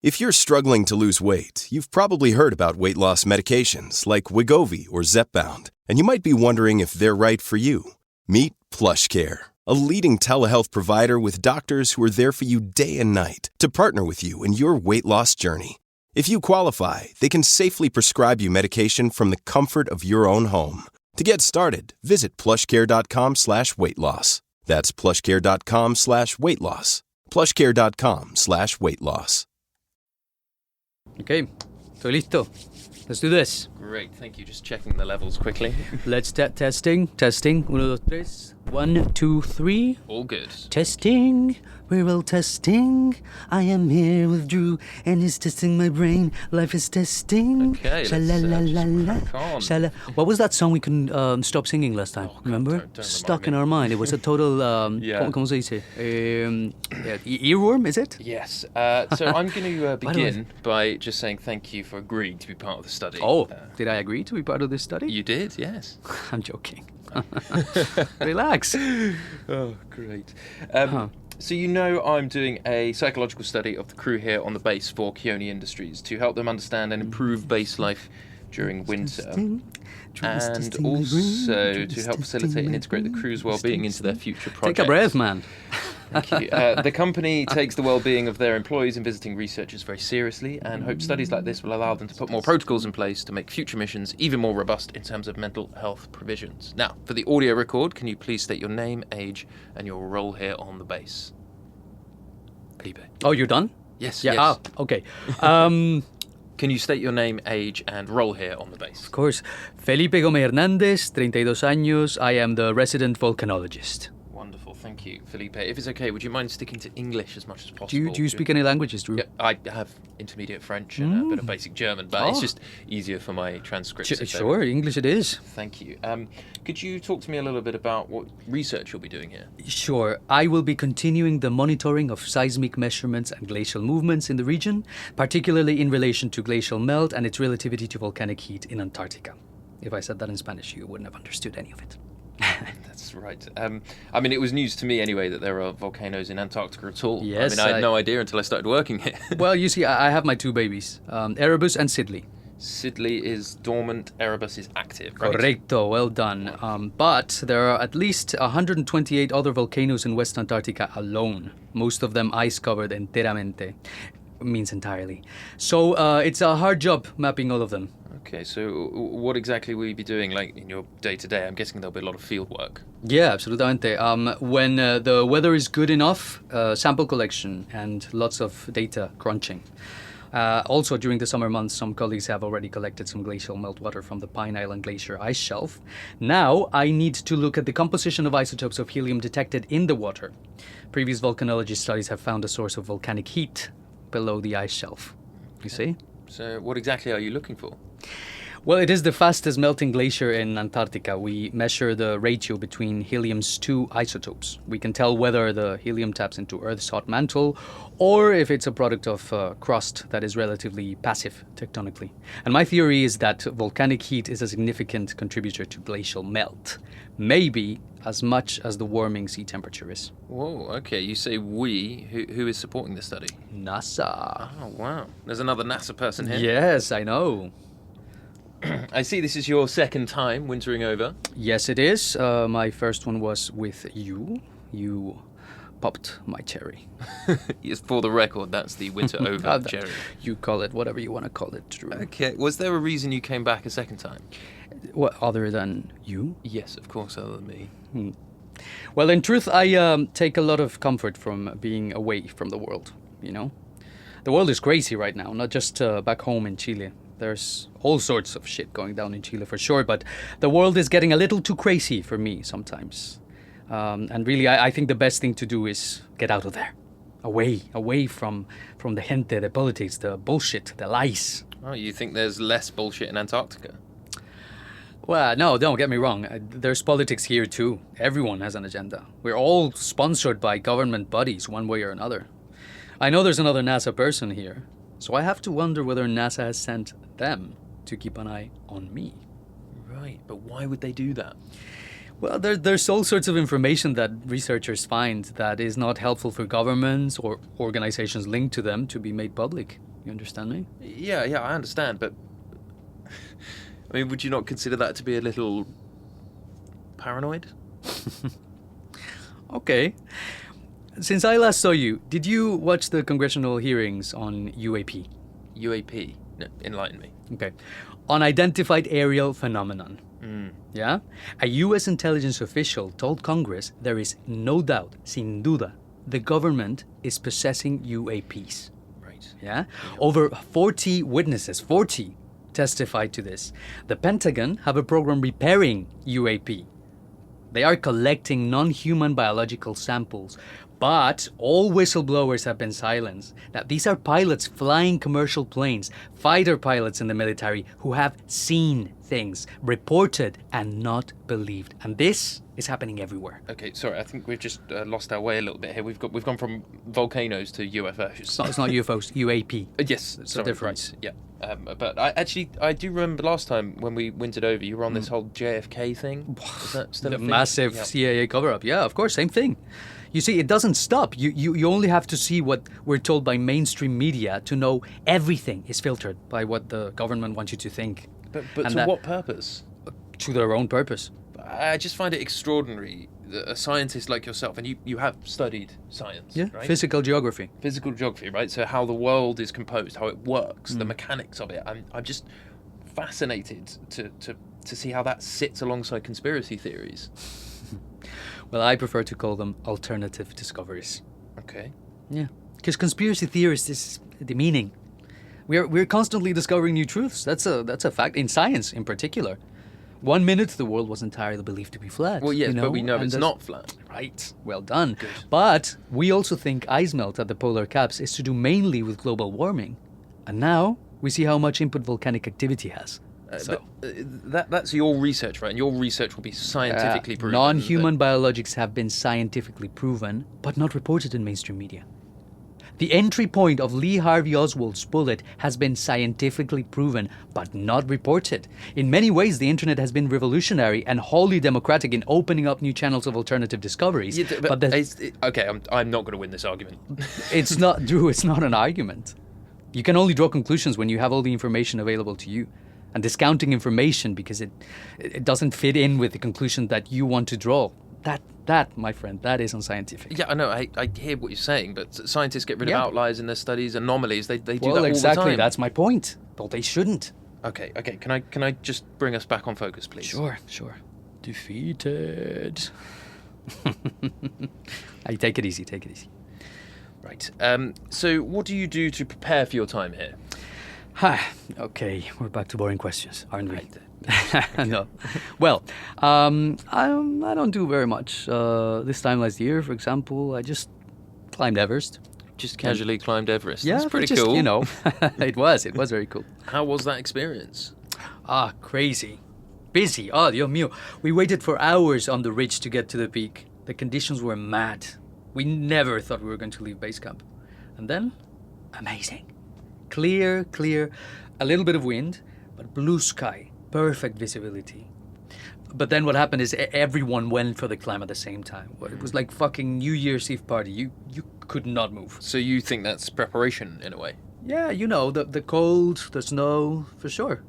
If you're struggling to lose weight, you've probably heard about weight loss medications like Wegovy or Zepbound, and you might be wondering if they're right for you. Meet PlushCare, a leading telehealth provider with doctors who are there for you day and night to partner with you in your weight loss journey. If you qualify, they can safely prescribe you medication from the comfort of your own home. To get started, visit plushcare.com/weightloss. That's plushcare.com/weightloss. plushcare.com/weightloss. Okay, estoy listo. Let's do this. Great, thank you. Just checking the levels quickly. Let's testing. 1, 2, 3. 1, 2, 3. All good. Testing. We're all testing. I am here with Drew, and he's testing my brain. Life is testing. Okay, Sha-la-la-la-la. crack on. Sha-la. What was that song we couldn't stop singing last time? Oh, God, remember? don't Stuck remind in me. our mind. It was a total, Yeah. ¿cómo se dice? Earworm, is it? Yes, so I'm going to By the way- begin by just saying thank you for agreeing to be part of the study. Oh, did I agree to be part of this study? You did, yes. I'm joking. Relax. Oh, great. So you know I'm doing a psychological study of the crew here on the base for Keone Industries to help them understand and improve base life during winter, and also to help facilitate and integrate the crew's well-being into their future projects. Take a breath, man. Thank you. The company takes the well-being of their employees and visiting researchers very seriously and hopes studies like this will allow them to put more protocols in place to make future missions even more robust in terms of mental health provisions. Now, for the audio record, can you please state your name, age, and your role here on the base? Felipe. Oh, you're done? Yes, Yeah, yes. okay. Can you state your name, age, and role here on the base? Of course. Felipe Gómez Hernández, 32 años. I am the resident volcanologist. Wonderful, thank you, Felipe. If it's okay, would you mind sticking to English as much as Do possible? you speak any languages, Drew? Yeah, I have intermediate French and a bit of basic German, but it's just easier for my transcripts. if they're- Sure, English it is. Thank you. Could you talk to me a little bit about what research you'll be doing here? Sure. I will be continuing the monitoring of seismic measurements and glacial movements in the region, particularly in relation to glacial melt and its relativity to volcanic heat in Antarctica. If I said that in Spanish, you wouldn't have understood any of it. That's right. I mean, it was news to me anyway that there are volcanoes in Antarctica at all. Yes, I had no idea until I started working here. Well, you see, I have my two babies, Erebus and Sidley. Sidley is dormant, Erebus is active, right? Correcto, well done. But there are at least 128 other volcanoes in West Antarctica alone, most of them ice-covered enteramente, means entirely. So it's a hard job mapping all of them. Okay, so what exactly will you be doing, like, in your day-to-day? I'm guessing there'll be a lot of field work. Yeah, absolutamente. When the weather is good enough, sample collection and lots of data crunching. Also, during the summer months, some colleagues have already collected some glacial meltwater from the Pine Island Glacier ice shelf. Now, I need to look at the composition of isotopes of helium detected in the water. Previous volcanology studies have found a source of volcanic heat below the ice shelf. You see? So what exactly are you looking for? Well, it is the fastest melting glacier in Antarctica. We measure the ratio between helium's two isotopes. We can tell whether the helium taps into Earth's hot mantle or if it's a product of crust that is relatively passive tectonically. And my theory is that volcanic heat is a significant contributor to glacial melt, maybe as much as the warming sea temperature is. Whoa, okay, you say we. Who is supporting this study? NASA. Oh, wow. There's another NASA person here. Yes, I know. I see this is your second time wintering over. Yes, it is. My first one was with you. You popped my cherry. Yes, for the record, that's the winter over cherry. You call it whatever you want to call it, Drew. Okay, was there a reason you came back a second time? What, other than you? Yes, of course, other than me. Well, in truth, I take a lot of comfort from being away from the world, you know? The world is crazy right now, not just back home in Chile. There's all sorts of shit going down in Chile for sure, but the world is getting a little too crazy for me sometimes. And really, I think the best thing to do is get out of there. Away from the gente, the politics, the bullshit, the lies. Oh, you think there's less bullshit in Antarctica? Well, no, don't get me wrong. There's politics here too. Everyone has an agenda. We're all sponsored by government bodies one way or another. I know there's another NASA person here, so I have to wonder whether NASA has sent them to keep an eye on me. Right, but why would they do that? Well, there's all sorts of information that researchers find that is not helpful for governments or organizations linked to them to be made public. You understand me? Yeah, I understand, but I mean, would you not consider that to be a little paranoid? Okay. Since I last saw you, did you watch the congressional hearings on UAP? UAP? No, enlighten me. Okay. Unidentified aerial phenomenon. Yeah? A U.S. intelligence official told Congress there is no doubt, sin duda, the government is possessing UAPs. Right. Yeah? Over 40 witnesses, 40, testified to this. The Pentagon have a program repairing UAP. They are collecting non-human biological samples, but all whistleblowers have been silenced. Now, these are pilots flying commercial planes, fighter pilots in the military who have seen things, reported and not believed. And this is happening everywhere. Okay, sorry, I think we've just lost our way a little bit here. We've gone from volcanoes to UFOs. It's not UFOs, UAP. Yes, It's sorry, a difference. Right, yeah. But I do remember last time when we wintered over, you were on this whole JFK thing. Is that still The a thing? massive Yeah. CIA cover-up. Yeah, of course, same thing. You see, it doesn't stop. You only have to see what we're told by mainstream media to know everything is filtered by what the government wants you to think. But And to that- what purpose? To their own purpose. I just find it extraordinary that a scientist like yourself, and you have studied science, Yeah, right? physical geography. Physical geography, right? So how the world is composed, how it works, Mm. the mechanics of it. I'm just fascinated to see how that sits alongside conspiracy theories. Well, I prefer to call them alternative discoveries. Okay. Yeah, because conspiracy theorists is demeaning. We're constantly discovering new truths. That's a fact in science, in particular. 1 minute the world was entirely believed to be flat. Well, yes, you know? but we know and it's there's- not flat. Right. Well done. Good. But we also think ice melt at the polar caps is to do mainly with global warming. And now we see how much input volcanic activity has. That's your research, right? And your research will be scientifically proven. Non-human biologics have been scientifically proven, but not reported in mainstream media. The entry point of Lee Harvey Oswald's bullet has been scientifically proven, but not reported. In many ways, the internet has been revolutionary and wholly democratic in opening up new channels of alternative discoveries. Yeah, but the- okay, I'm not going to win this argument. it's not, Drew, it's not an argument. You can only draw conclusions when you have all the information available to you. And discounting information because it doesn't fit in with the conclusion that you want to draw, that, my friend, that is unscientific. Yeah, I know. I hear what you're saying, but scientists get rid Yeah. of outliers in their studies, anomalies. They do that Well, all exactly, the time. that's my point. But they shouldn't. Okay. Can I just bring us back on focus, please? Sure. Defeated. Hey, take it easy. Right. So what do you do to prepare for your time here? Okay, we're back to boring questions, aren't we? Right. No. Well, I don't do very much. This time last year, for example, I just climbed Everest. Just casually climbed Everest. Yeah, That's pretty just, cool. You know, it was very cool. How was that experience? Crazy. Busy. Oh, Dios mío. We waited for hours on the ridge to get to the peak. The conditions were mad. We never thought we were going to leave base camp. And then, amazing. Clear, a little bit of wind, but blue sky, perfect visibility. But then what happened is everyone went for the climb at the same time. It was like fucking New Year's Eve party. You could not move. So you think that's preparation in a way? Yeah, you know, the cold, the snow, for sure.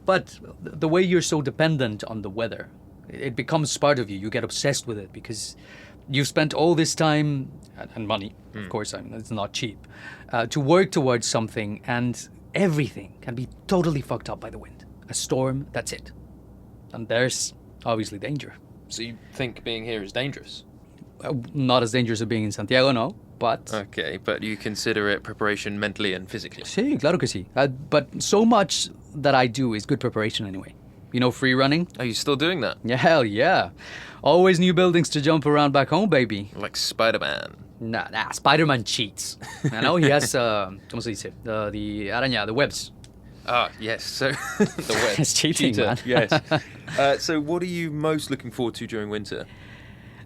But the way you're so dependent on the weather, it becomes part of you. You get obsessed with it because you've spent all this time and money, of course, it's not cheap, to work towards something, and everything can be totally fucked up by the wind. A storm, that's it. And there's obviously danger. So you think being here is dangerous? Not as dangerous as being in Santiago, no, but... Okay, but you consider it preparation mentally and physically? Sí, claro que sí. But so much that I do is good preparation anyway. You know, free running? Are you still doing that? Yeah, hell yeah. Always new buildings to jump around back home, baby. Like Spider-Man? Nah, Spider-Man cheats. I know he has, ¿cómo se dice? The araña, the webs. Ah, yes, so the web. It's cheating, man. Yes. So what are you most looking forward to during winter?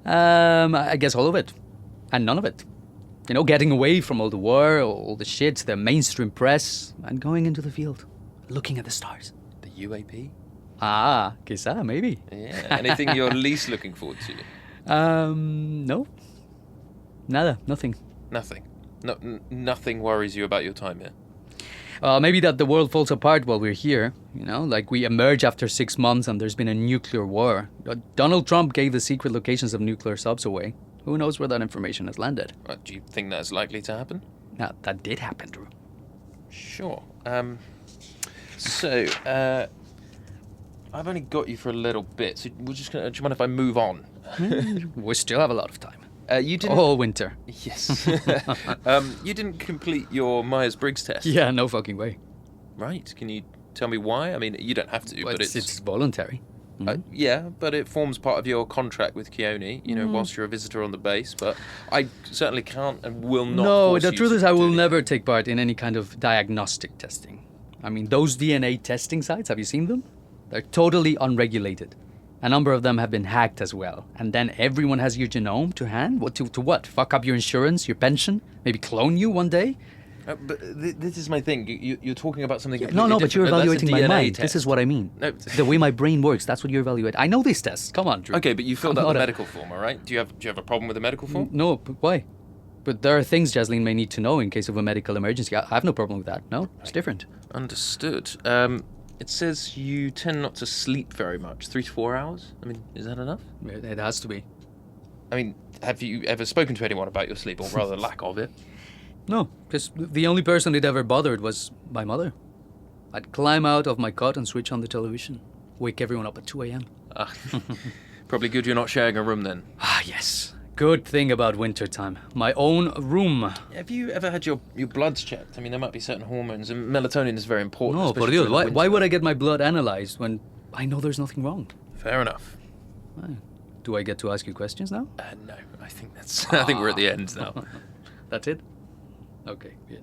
I guess all of it. And none of it. You know, getting away from all the war, all the shit, the mainstream press, and going into the field. Looking at the stars. The UAP? Quizá, maybe. Yeah. Anything you're least looking forward to? No. Nada, nothing. Nothing. No, nothing worries you about your time here? Maybe that the world falls apart while we're here, you know, like we emerge after 6 months and there's been a nuclear war. Donald Trump gave the secret locations of nuclear subs away. Who knows where that information has landed? Do you think that's likely to happen? Now, that did happen, Drew. Sure. I've only got you for a little bit, so we're just gonna. Do you mind if I move on? We still have a lot of time. You didn't. All winter. Yes. You didn't complete your Myers-Briggs test. Yeah, no fucking way. Right. Can you tell me why? I mean, you don't have to, Well, but it's voluntary. yeah, but it forms part of your contract with Keone, you know, whilst you're a visitor on the base. But I certainly can't and will not. No, force the you truth to is I will do it. never take part in any kind of diagnostic testing. I mean, those DNA testing sites, have you seen them? They're totally unregulated. A number of them have been hacked as well. And then everyone has your genome to hand? What to what? Fuck up your insurance, your pension? Maybe clone you one day? But this is my thing. You're talking about something. No, but you're evaluating my DNA mind. test. This is what I mean. No. The way my brain works, that's what you evaluate. I know these tests. Come on, Drew. Okay, but you filled I'm out the not medical form, all right? Do you have a problem with the medical form? No, but why? But there are things Jasleen may need to know in case of a medical emergency. I have no problem with that. No, it's different. Understood. It says you tend not to sleep very much, 3 to 4 hours. I mean, is that enough? It has to be. I mean, have you ever spoken to anyone about your sleep, or rather lack of it? No, because the only person it ever bothered was my mother. I'd climb out of my cot and switch on the television. Wake everyone up at 2 a.m. Probably good you're not sharing a room then. Ah, yes. Good thing about wintertime. My own room. Have you ever had your bloods checked? I mean, there might be certain hormones, and melatonin is very important. No, por especially Dios, during the why winter. would I get my blood analyzed when I know there's nothing wrong? Fair enough. Do I get to ask you questions now? No, I think I think we're at the end now. That's it? Okay, yeah.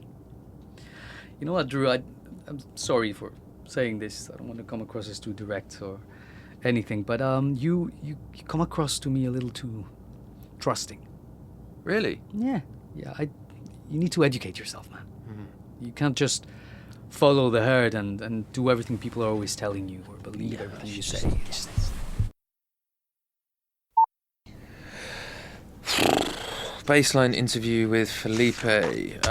You know what, Drew, I'm sorry for saying this. I don't want to come across as too direct or anything, but you come across to me a little too trusting. Really? Yeah. You need to educate yourself, man. You can't just follow the herd and do everything people are always telling you or believe everything you say. Baseline interview with Felipe. Fuck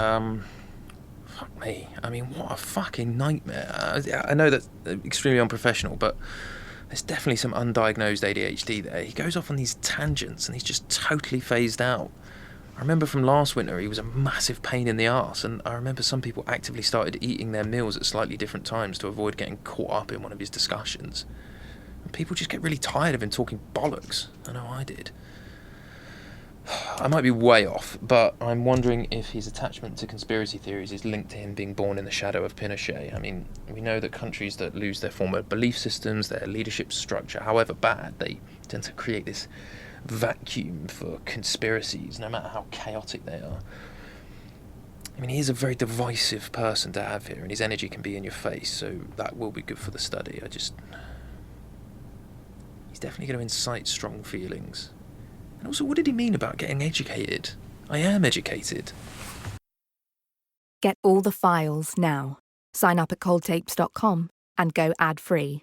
me. I mean, what a fucking nightmare. I know that's extremely unprofessional, but there's definitely some undiagnosed ADHD there. He goes off on these tangents and he's just totally phased out. I remember from last winter he was a massive pain in the arse, and I remember some people actively started eating their meals at slightly different times to avoid getting caught up in one of his discussions. And people just get really tired of him talking bollocks. I know I did. I might be way off, but I'm wondering if his attachment to conspiracy theories is linked to him being born in the shadow of Pinochet. I mean, we know that countries that lose their former belief systems, their leadership structure, however bad, they tend to create this vacuum for conspiracies, no matter how chaotic they are. I mean, he is a very divisive person to have here, and his energy can be in your face, so that will be good for the study. He's definitely going to incite strong feelings. And also, what did he mean about getting educated? I am educated. Get all the files now. Sign up at coldtapes.com and go ad-free.